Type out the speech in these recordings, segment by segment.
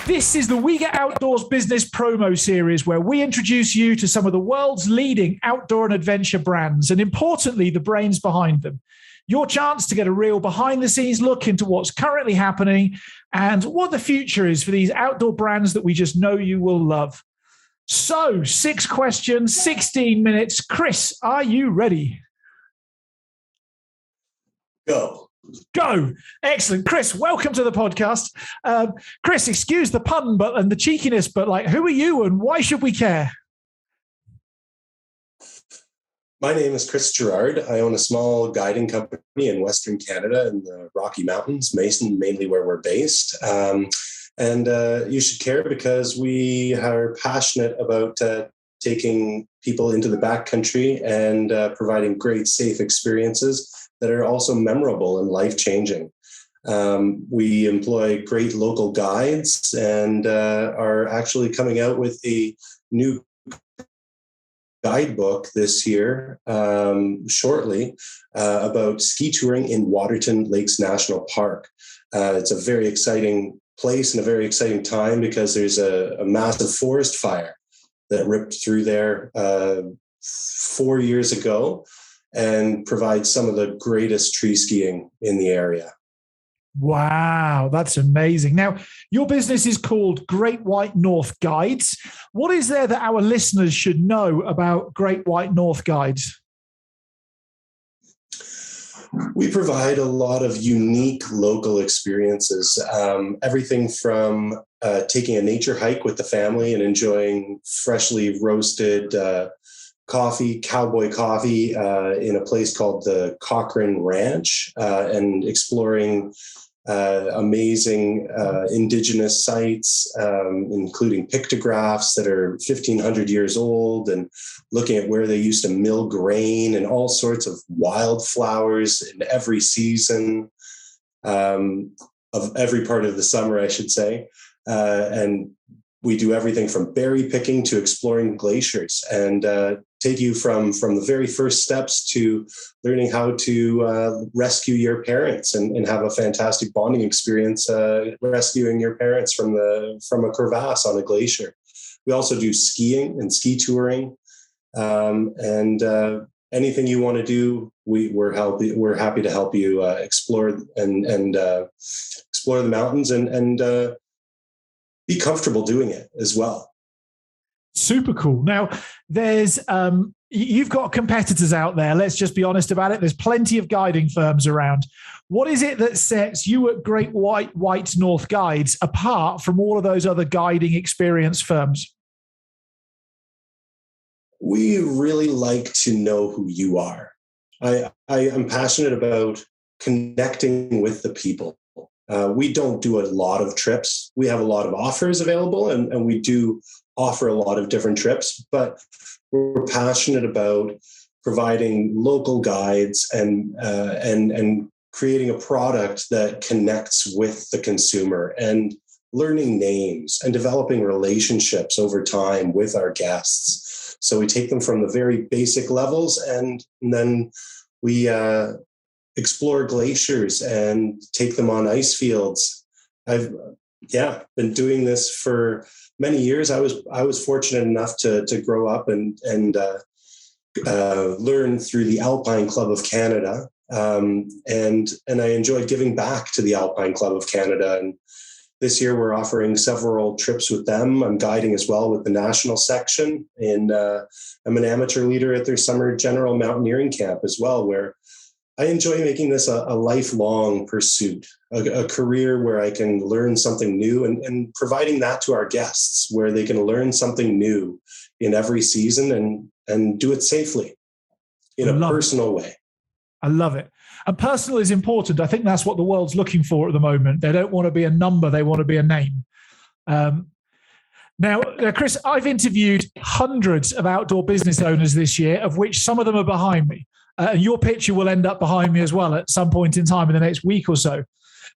This is the We Get Outdoors business promo series where we introduce you to some of the world's leading outdoor and adventure brands, and importantly, the brains behind them. Your chance to get a real behind-the-scenes look into what's currently happening and what the future is for these outdoor brands that we just know you will love. So, 6 questions, 16 minutes. Chris, are you ready? Go. Excellent. Chris, welcome to the podcast. Chris, excuse the pun and the cheekiness, but who are you and why should we care? My name is Chris Gerard. I own a small guiding company in Western Canada in the Rocky Mountains, Mason, mainly where we're based. And you should care because we are passionate about taking people into the backcountry and providing great, safe experiences that are also memorable and life-changing. We employ great local guides and are actually coming out with a new guidebook this year, shortly, about ski touring in Waterton Lakes National Park. It's a very exciting place and a very exciting time because there's a massive forest fire that ripped through there 4 years ago and provides some of the greatest tree skiing in the area. Wow, that's amazing. Now, your business is called Great White North Guides. What is there that our listeners should know about Great White North Guides? We provide a lot of unique local experiences, everything from taking a nature hike with the family and enjoying freshly roasted cowboy coffee in a place called the Cochrane Ranch, and exploring amazing indigenous sites, including pictographs that are 1,500 years old, and looking at where they used to mill grain and all sorts of wildflowers in every season of every part of the summer, I should say. And we do everything from berry picking to exploring glaciers, and take you from the very first steps to learning how to rescue your parents and have a fantastic bonding experience rescuing your parents from a crevasse on a glacier. We also do skiing and ski touring, and anything you want to do, we're happy to help you explore and explore the mountains and be comfortable doing it as well. Super cool. Now, there's you've got competitors out there. Let's just be honest about it. There's plenty of guiding firms around. What is it that sets you at Great White North Guides apart from all of those other guiding experience firms? We really like to know who you are. I am passionate about connecting with the people. We don't do a lot of trips. We have a lot of offers available, and we do offer a lot of different trips, but we're passionate about providing local guides and creating a product that connects with the consumer and learning names and developing relationships over time with our guests. So we take them from the very basic levels, and then we explore glaciers and take them on ice fields. I've been doing this for many years. I was fortunate enough to grow up and learn through the Alpine Club of Canada, and I enjoyed giving back to the Alpine Club of Canada. And this year we're offering several trips with them. I'm guiding as well with the national section, and I'm an amateur leader at their summer general mountaineering camp as well, where I enjoy making this a lifelong pursuit, a career where I can learn something new, and providing that to our guests where they can learn something new in every season and do it safely in a personal way. I love it. And personal is important. I think that's what the world's looking for at the moment. They don't want to be a number. They want to be a name. Now, Chris, I've interviewed hundreds of outdoor business owners this year, of which some of them are behind me. And your picture will end up behind me as well at some point in time in the next week or so.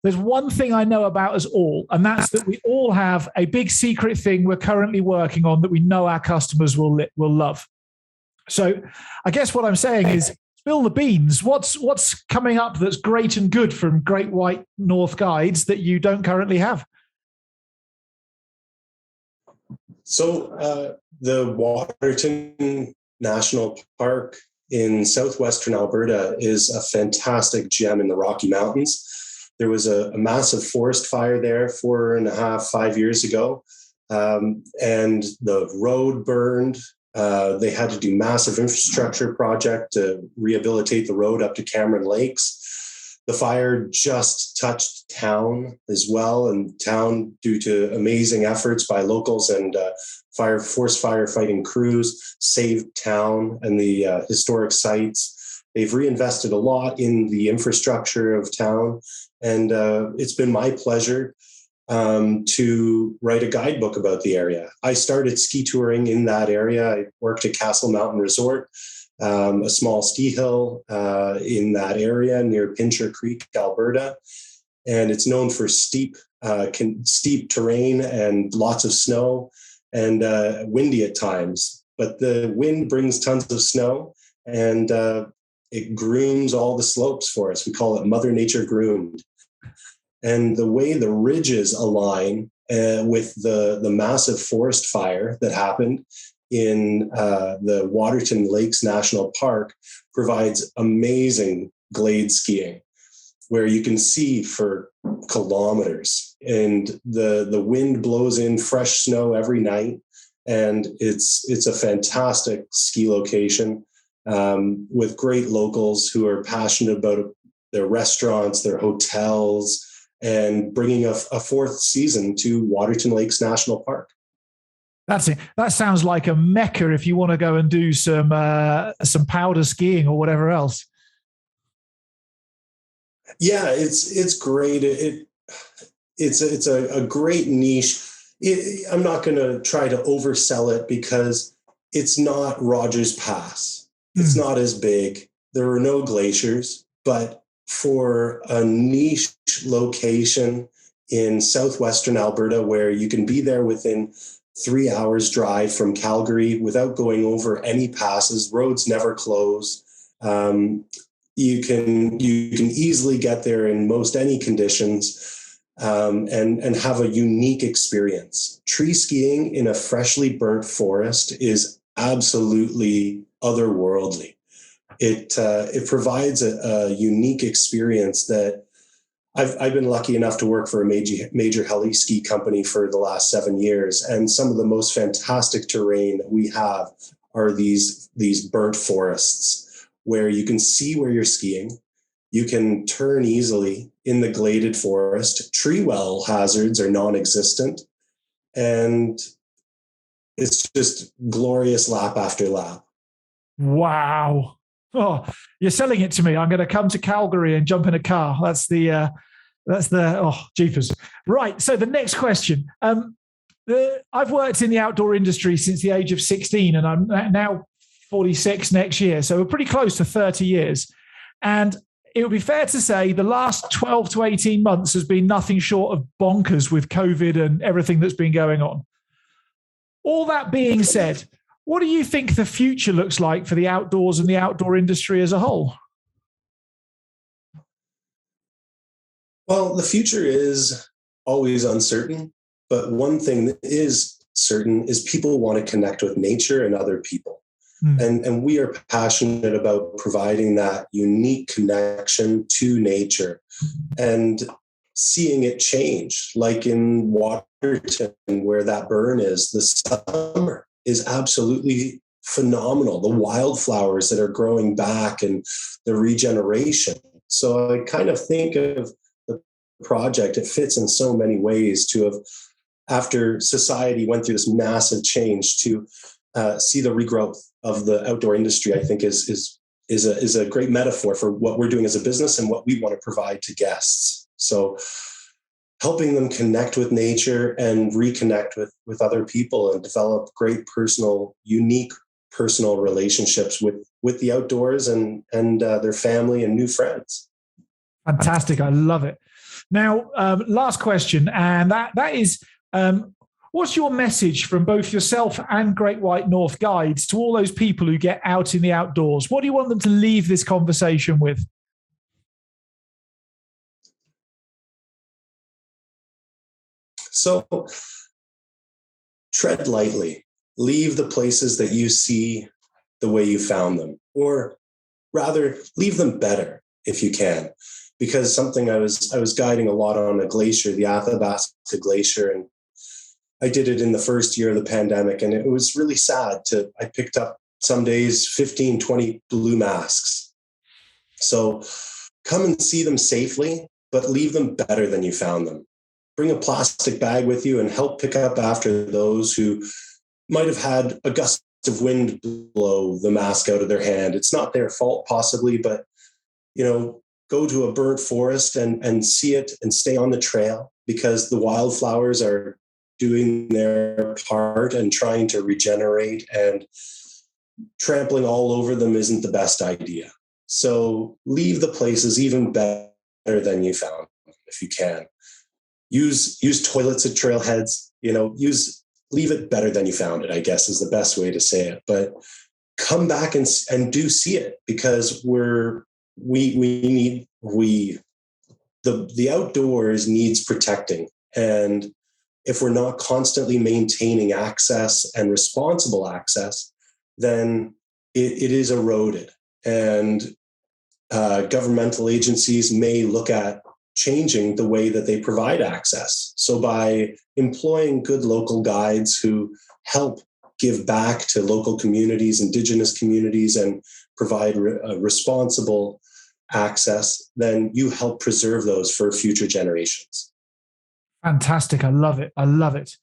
There's one thing I know about us all, and that's that we all have a big secret thing we're currently working on that we know our customers will love. So I guess what I'm saying is, spill the beans. What's coming up that's great and good from Great White North Guides that you don't currently have? The Waterton National Park in southwestern Alberta is a fantastic gem in the Rocky Mountains. There was a massive forest fire there 4.5, 5 years ago, and the road burned. They had to do massive infrastructure project to rehabilitate the road up to Cameron Lakes. The fire just touched town as well, and town, due to amazing efforts by locals and forest firefighting crews, saved town and the historic sites. They've reinvested a lot in the infrastructure of town, and it's been my pleasure to write a guidebook about the area. I started ski touring in that area. I worked at Castle Mountain Resort, a small ski hill in that area near Pincher Creek, Alberta. And it's known for steep terrain and lots of snow and windy at times. But the wind brings tons of snow, and it grooms all the slopes for us. We call it Mother Nature groomed. And the way the ridges align with the massive forest fire that happened in the Waterton Lakes National Park provides amazing glade skiing, where you can see for kilometers, and the wind blows in fresh snow every night, and it's a fantastic ski location with great locals who are passionate about their restaurants, their hotels, and bringing a fourth season to Waterton Lakes National Park. That's it. That sounds like a mecca if you want to go and do some powder skiing or whatever else. Yeah, it's great. It's a great niche. I'm not going to try to oversell it because it's not Rogers Pass. It's not as big. There are no glaciers, but for a niche location in southwestern Alberta, where you can be there within 3 hours drive from Calgary without going over any passes, roads never close. You can easily get there in most any conditions, and have a unique experience. Tree skiing in a freshly burnt forest is absolutely otherworldly. It provides a unique experience that I've been lucky enough to work for a major heli ski company for the last 7 years, and some of the most fantastic terrain that we have are these burnt forests where you can see where you're skiing. You can turn easily in the gladed forest. Tree well hazards are non-existent, and it's just glorious lap after lap. Wow. Oh, you're selling it to me. I'm going to come to Calgary and jump in a car. That's the jeepers. Right. So the next question. I've worked in the outdoor industry since the age of 16, and I'm now 46 next year. So we're pretty close to 30 years. And it would be fair to say the last 12 to 18 months has been nothing short of bonkers with COVID and everything that's been going on. All that being said, what do you think the future looks like for the outdoors and the outdoor industry as a whole? Well, the future is always uncertain, but one thing that is certain is people want to connect with nature and other people. And we are passionate about providing that unique connection to nature and seeing it change, like in Waterton, where that burn is. The summer is absolutely phenomenal. The wildflowers that are growing back and the regeneration. So I kind of think of the project, it fits in so many ways to have, after society went through this massive change, to see the regrowth of the outdoor industry. I think is a great metaphor for what we're doing as a business and what we want to provide to guests. So helping them connect with nature and reconnect with other people and develop great unique personal relationships with the outdoors and their family and new friends. Fantastic. I love it. Now, last question, and that is, what's your message from both yourself and Great White North Guides to all those people who get out in the outdoors? What do you want them to leave this conversation with? So tread lightly. Leave the places that you see the way you found them, or rather leave them better if you can. Because something I was guiding a lot on a glacier, the Athabasca Glacier, and I did it in the first year of the pandemic, and it was really sad I picked up some days 15, 20 blue masks. So come and see them safely, but leave them better than you found them. Bring a plastic bag with you and help pick up after those who might have had a gust of wind blow the mask out of their hand. It's not their fault possibly, but go to a burnt forest and see it and stay on the trail, because the wildflowers are doing their part and trying to regenerate, and trampling all over them isn't the best idea. So leave the places even better than you found them if you can. Use toilets at trailheads, leave it better than you found it, I guess is the best way to say it. But come back and do see it, because the outdoors needs protecting. And if we're not constantly maintaining access and responsible access, then it is eroded. And governmental agencies may look at changing the way that they provide access. So by employing good local guides who help give back to local communities, Indigenous communities, and provide responsible access, then you help preserve those for future generations. Fantastic. I love it. I love it.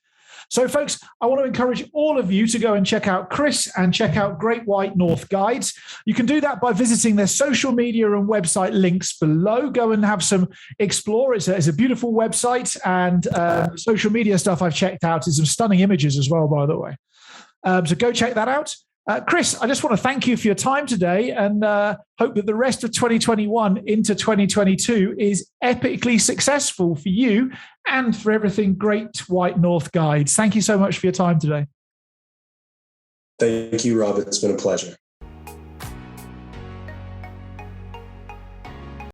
So, folks, I want to encourage all of you to go and check out Chris and check out Great White North Guides. You can do that by visiting their social media and website links below. Go and have some explore. It's a beautiful website, and social media stuff I've checked out is some stunning images as well, by the way. So go check that out. Chris, I just want to thank you for your time today, and hope that the rest of 2021 into 2022 is epically successful for you and for everything Great White North Guides. Thank you so much for your time today. Thank you, Rob. It's been a pleasure.